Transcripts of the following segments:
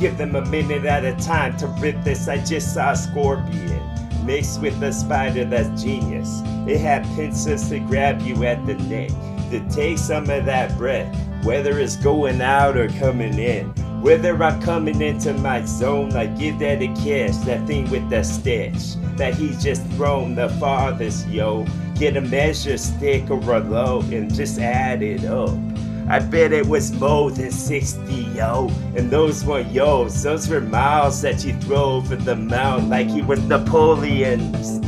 Give them a minute at a time to rip this. I just saw a scorpion mixed with a spider that's genius. It had pincers to grab you at the neck, to take some of that breath, whether it's going out or coming in. Whether I'm coming into my zone, I give that a catch, that thing with the stitch, that he's just thrown the farthest, yo. Get a measure stick or a load and just add it up. I bet it was more than 60, yo. And those weren't yours, those were miles that you throw over the mountain like he was Napoleon's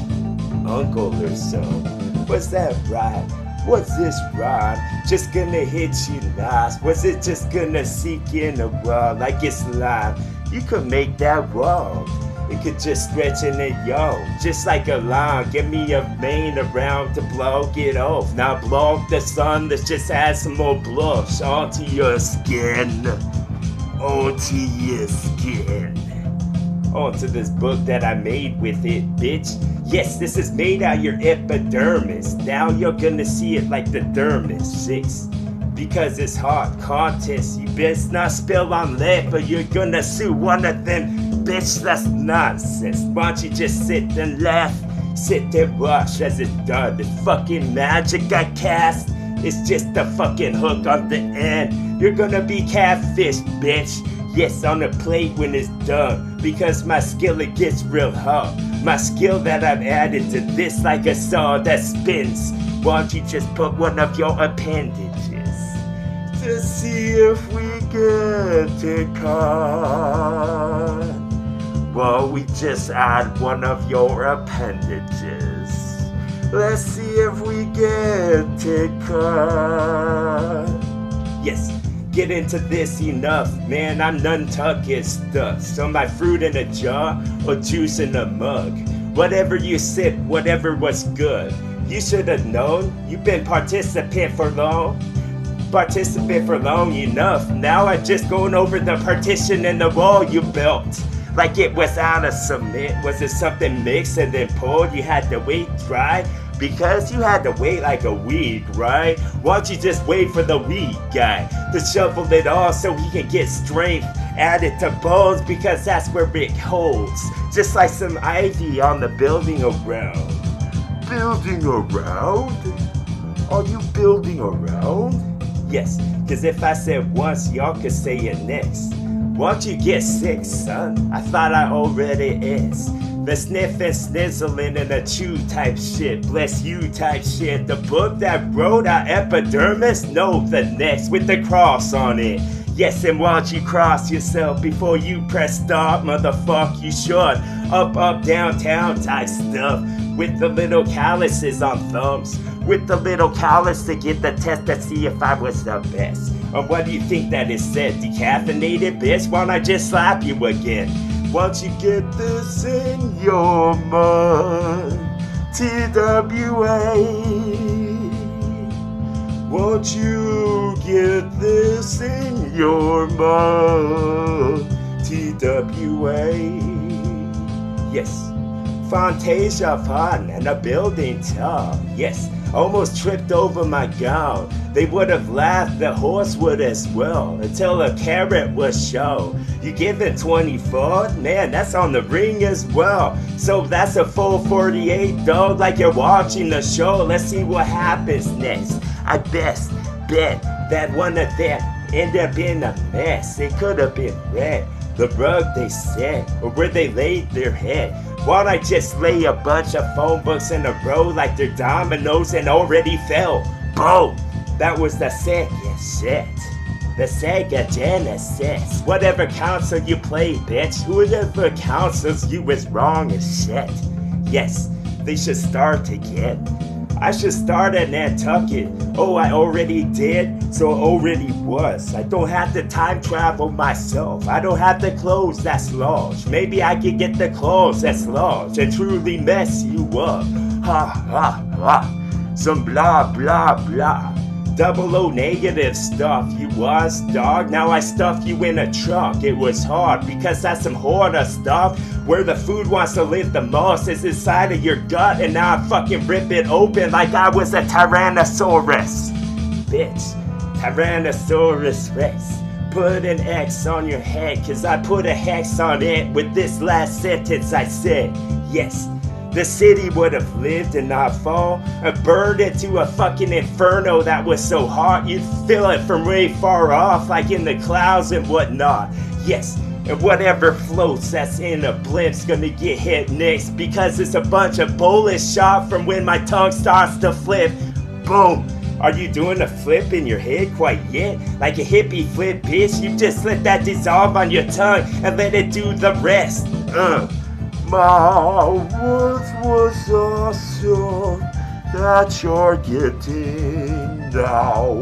uncle or so. Was that right? Was this rhyme just gonna hit you nice? Was it just gonna seep in a while like it's lime? You could make that wrong. It could just stretch in it, yo, just like a line. Give me a vein around to blow it off. Now blow off the sun, let's just add some more blush onto your skin. Onto your skin. Onto this book that I made with it, bitch. Yes, this is made out of your epidermis. Now you're gonna see it like the dermis, 6. Because it's hard contest, you best not spill on lead, or you're gonna sue one of them. Bitch, that's nonsense. Why don't you just sit and laugh? Sit and watch as it's done. This fucking magic I cast, it's just a fucking hook on the end. You're gonna be catfished, bitch. Yes, on a plate when it's done. Because my skill, it gets real hot. My skill that I've added to this like a saw that spins. Why don't you just put one of your appendages to see if we get it caught? Well, we just add one of your appendages. Let's see if we get it caught. Yes, get into this enough, man. I'm Nantucket stuff. So my fruit in a jar or juice in a mug. Whatever you sip, whatever was good. You should have known. You've been participant for long enough. Now I'm just going over the partition in the wall you built. Like it was out of cement. Was it something mixed and then poured? You had to wait dry? Because you had to wait like a week, right? Why don't you just wait for the weed guy to shovel it all so he can get strength added to bones? Because that's where it holds. Just like some ivy on the building around. Building around? Are you building around? Yes, cause if I said once, y'all could say it next. Won't you get sick, son? I thought I already is. The sniff and snizzling and the chew type shit. Bless you type shit. The book that wrote our epidermis? No, the next with the cross on it. Yes, and why don't you cross yourself before you press start, motherfucker, you should. Up, downtown type stuff. With the little calluses on thumbs. With the little callus to get the test to see if I was the best. Or what do you think that it said? Decaffeinated, bitch? Why don't I just slap you again? Won't you get this in your mind? TWA. Won't you get this in your mind? TWA. Yes. Fantasia fun and a building tall. Yes. Almost tripped over my gown. They would have laughed, the horse would as well, until a carrot was shown. You give it 24? Man, that's on the ring as well. So that's a full 48, dog, like you're watching the show. Let's see what happens next. I best bet that one of them ended up in a mess. It could have been red. The rug they set, or where they laid their head. Why don't I just lay a bunch of phone books in a row like they're dominoes and already fell? Boom! That was the second set. The Sega Genesis. Whatever console you play, bitch. Whoever counsels you is wrong as shit. Yes, they should start again. I should start at Nantucket. Oh, I already did, so it already was. I don't have to time travel myself. I don't have the clothes that's large. Maybe I could get the clothes that's large and truly mess you up. Ha ha ha. Some blah blah blah. 00 negative stuff you was, dog. Now I stuff you in a trunk. It was hard because that's some hoarder stuff. Where the food wants to live the most is inside of your gut, and now I fucking rip it open like I was a Tyrannosaurus. Bitch, Tyrannosaurus Rex. put an X on your head, cause I put a hex on it with this last sentence I said. Yes, the city would have lived and not fall, or burned into a fucking inferno that was so hot you'd feel it from way far off, like in the clouds and whatnot. Yes, and whatever floats that's in a blimp's gonna get hit next, because it's a bunch of bullets shot from when my tongue starts to flip. Boom. Are you doing a flip in your head quite yet? Like a hippie flip, bitch, you just let that dissolve on your tongue and let it do the rest. My words was awesome that you're getting now.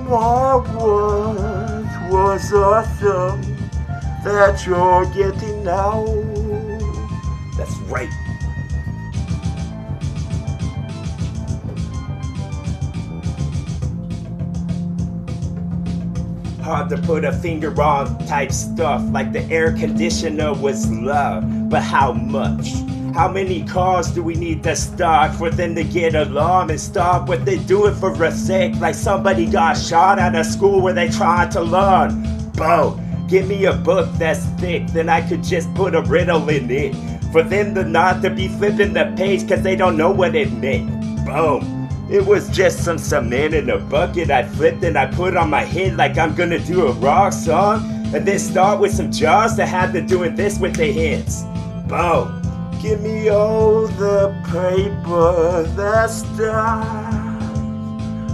My words was awesome that you're getting now. That's right. Hard to put a finger on type stuff, like the air conditioner was love, but how much? How many cars do we need to start for them to get alarm and stop what they doing for a sec, like somebody got shot at a school where they tried to learn? Bo, give me a book that's thick, then I could just put a riddle in it, for them to not to be flipping the page cause they don't know what it meant. Boom. It was just some cement in a bucket I flipped and I put on my head like I'm gonna do a rock song, and then start with some jaws that had to doing this with their hands. Boom. Give me all the paper that's stacked.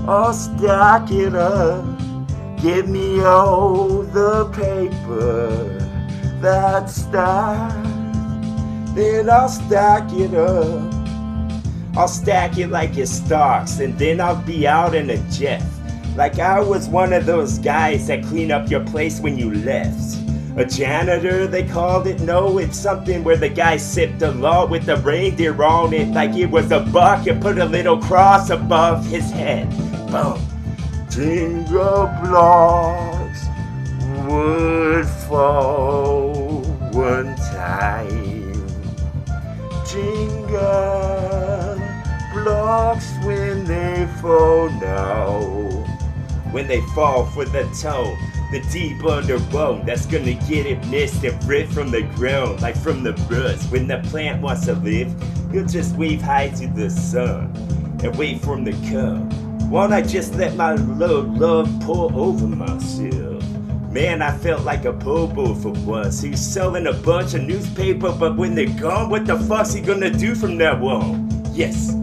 I'll stack it up. Give me all the paper that's stacked. Then I'll stack it up. I'll stack it like it's stocks, and then I'll be out in a jet. Like I was one of those guys that clean up your place when you left. A janitor, they called it. No, it's something where the guy sipped a lot with the reindeer on it, like it was a buck and put a little cross above his head. Boom. Jingle blocks would fall one time. Jingle blocks when they fall now. When they fall for the tone, the deep underbone that's gonna get it missed and ripped from the ground, like from the roots. When the plant wants to live, you'll just wave high to the sun and wait for him to come. Won't I just let my love pour over myself? Man, I felt like a popo for once. He's selling a bunch of newspaper, but when they're gone, what the fuck's he gonna do from now on? Yes.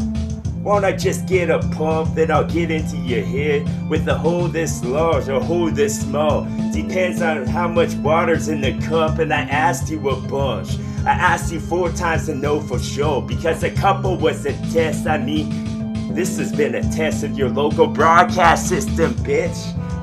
Won't I just get a pump, then I'll get into your head with a hole this large or hole this small. Depends on how much water's in the cup, and I asked you a bunch. I asked you 4 times to know for sure, because a couple was a test. I mean, this has been a test of your local broadcast system, bitch.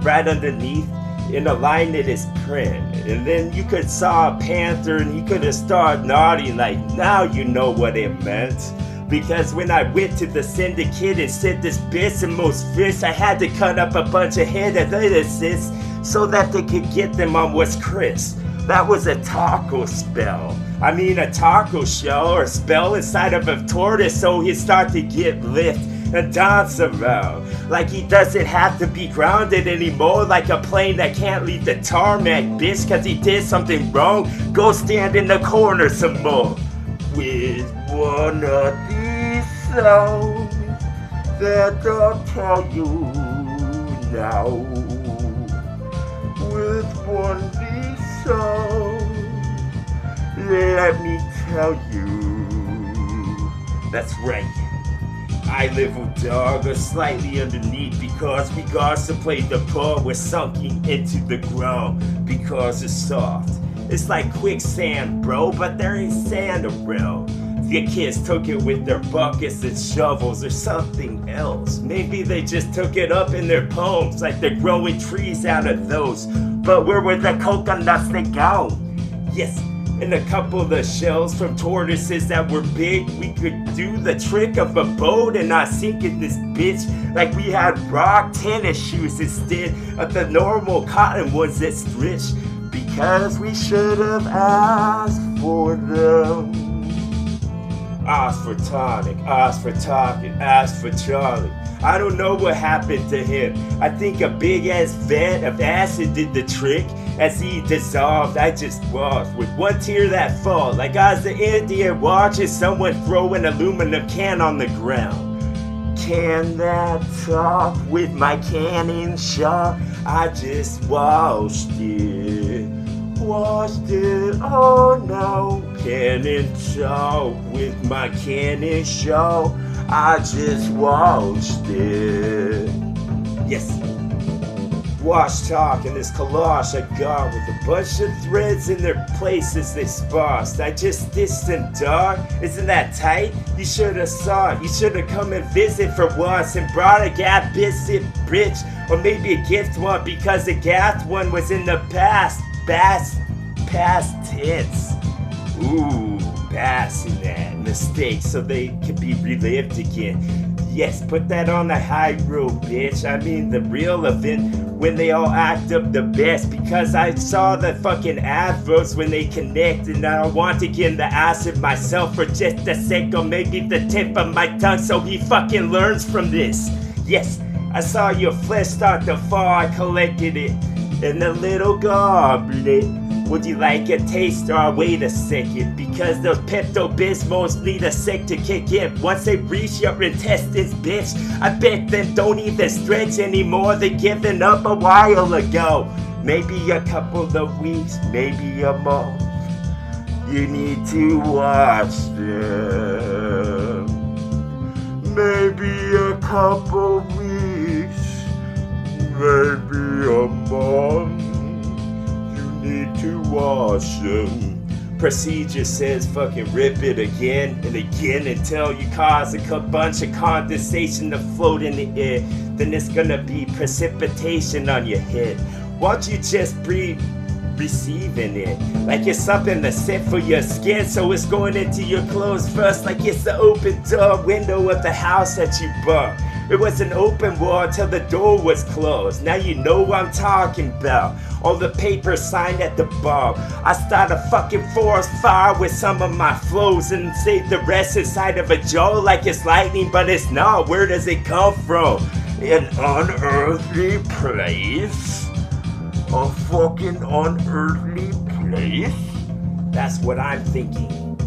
Right underneath, in a line it is print. And then you could saw a panther and he could have started nodding like, now you know what it meant. Because when I went to the syndicate and said this bitch and most fish, I had to cut up a bunch of head of lettuces so that they could get them on what's crisp. That was a taco spell. I mean a taco shell or spell inside of a tortoise, so he'd start to get lift and dance around. Like he doesn't have to be grounded anymore, like a plane that can't leave the tarmac, bitch, cause he did something wrong. Go stand in the corner some more. With one of these songs that I'll tell you now. With one of these songs, let me tell you. That's right. Eye level dog or slightly underneath, because regards to play the ball, we're sunking into the ground because it's soft. It's like quicksand, bro, but there ain't sand around. Your kids took it with their buckets and shovels or something else. Maybe they just took it up in their palms like they're growing trees out of those. But where were the coconuts they go? Yes, and a couple of the shells from tortoises that were big, we could do the trick of a boat and not sink in this bitch like we had rock tennis shoes instead of the normal cotton ones that stretch. Because we should have asked for them. Asked for tonic, asked for talking, asked for Charlie. I don't know what happened to him. I think a big ass vat of acid did the trick. As he dissolved, I just watched with one tear that fall, like I was the Indian watching someone throw an aluminum can on the ground. Can that talk with my cannon shot? I just washed it, oh no. Cannon talk with my cannon shot. I just washed it. Yes. Wash talk in this collage I got with a bunch of threads in their places they sparsed. I just dissed them, dog. Isn't that tight? You should have saw it. You should have come and visit for once and brought a Gap biscuit bridge or maybe a gift one because the Gap one was in the past tense. Ooh, passing that mistake so they can be relived again. Yes, put that on the high road, bitch. I mean the real event when they all act up the best, because I saw the fucking adverts when they connect, and I want to get in the acid myself for just a sec, or maybe the tip of my tongue so he fucking learns from this. Yes, I saw your flesh start to fall, I collected it in a little goblet. Would you like a taste or wait a second? Because those Pepto-Bismol's need a sec to kick in. Once they reach your intestines, bitch, I bet them don't even stretch anymore. They given up a while ago. Maybe a couple of weeks, maybe a month. You need to watch them. Maybe a couple weeks, maybe a month. Need to wash them. Procedure says fucking rip it again and again until you cause a bunch of condensation to float in the air. Then it's gonna be precipitation on your head. Won't you just breathe receiving it like it's something that's set for your skin, so it's going into your clothes first, like it's the open door window of the house that you bought. It was an open wall till the door was closed. Now you know what I'm talking about. All the papers signed at the bar. I start a fucking forest fire with some of my flows and save the rest inside of a jar like it's lightning, but it's not. Where does it come from? An unearthly place? A fucking unearthly place? That's what I'm thinking.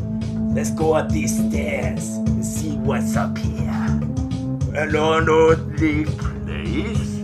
Let's go up these stairs and see what's up here. An unearthly place?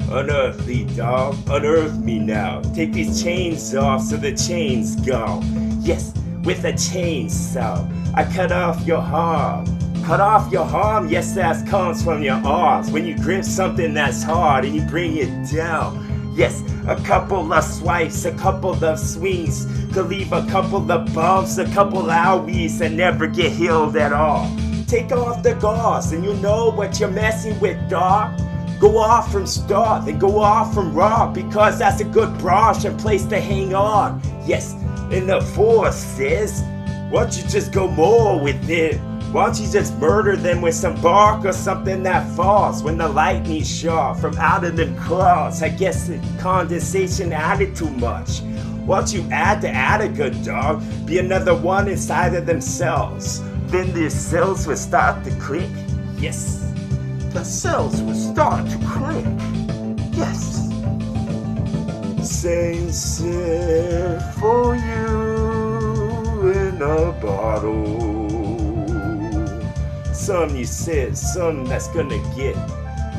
Unearthly, dog. Unearth me now. Take these chains off so the chains go. Yes, with a chainsaw. I cut off your arm. Cut off your arm? Yes, that comes from your arms. When you grip something that's hard and you bring it down. Yes, a couple of swipes, a couple of swings could leave a couple of bumps, a couple of owies that never get healed at all. Take off the gauze and you know what you're messing with, dog. Go off from start, then go off from raw, because that's a good branch and place to hang on. Yes, in the forest says, why don't you just go more with it? Why don't you just murder them with some bark or something that falls when the lightning shot from out of them claws? I guess the condensation added too much. Why don't you add to Attica, dog? Be another one inside of themselves. Then the cells will start to click. Yes. The cells will start to click. Yes. Sincere for you in a bottle. Some you said, some that's gonna get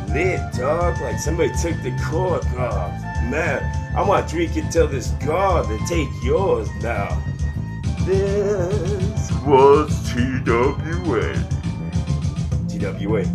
lit, dog. Like somebody took the cork off. Man, I wanna drink it till this gone and take yours now. This was TWA. TWA.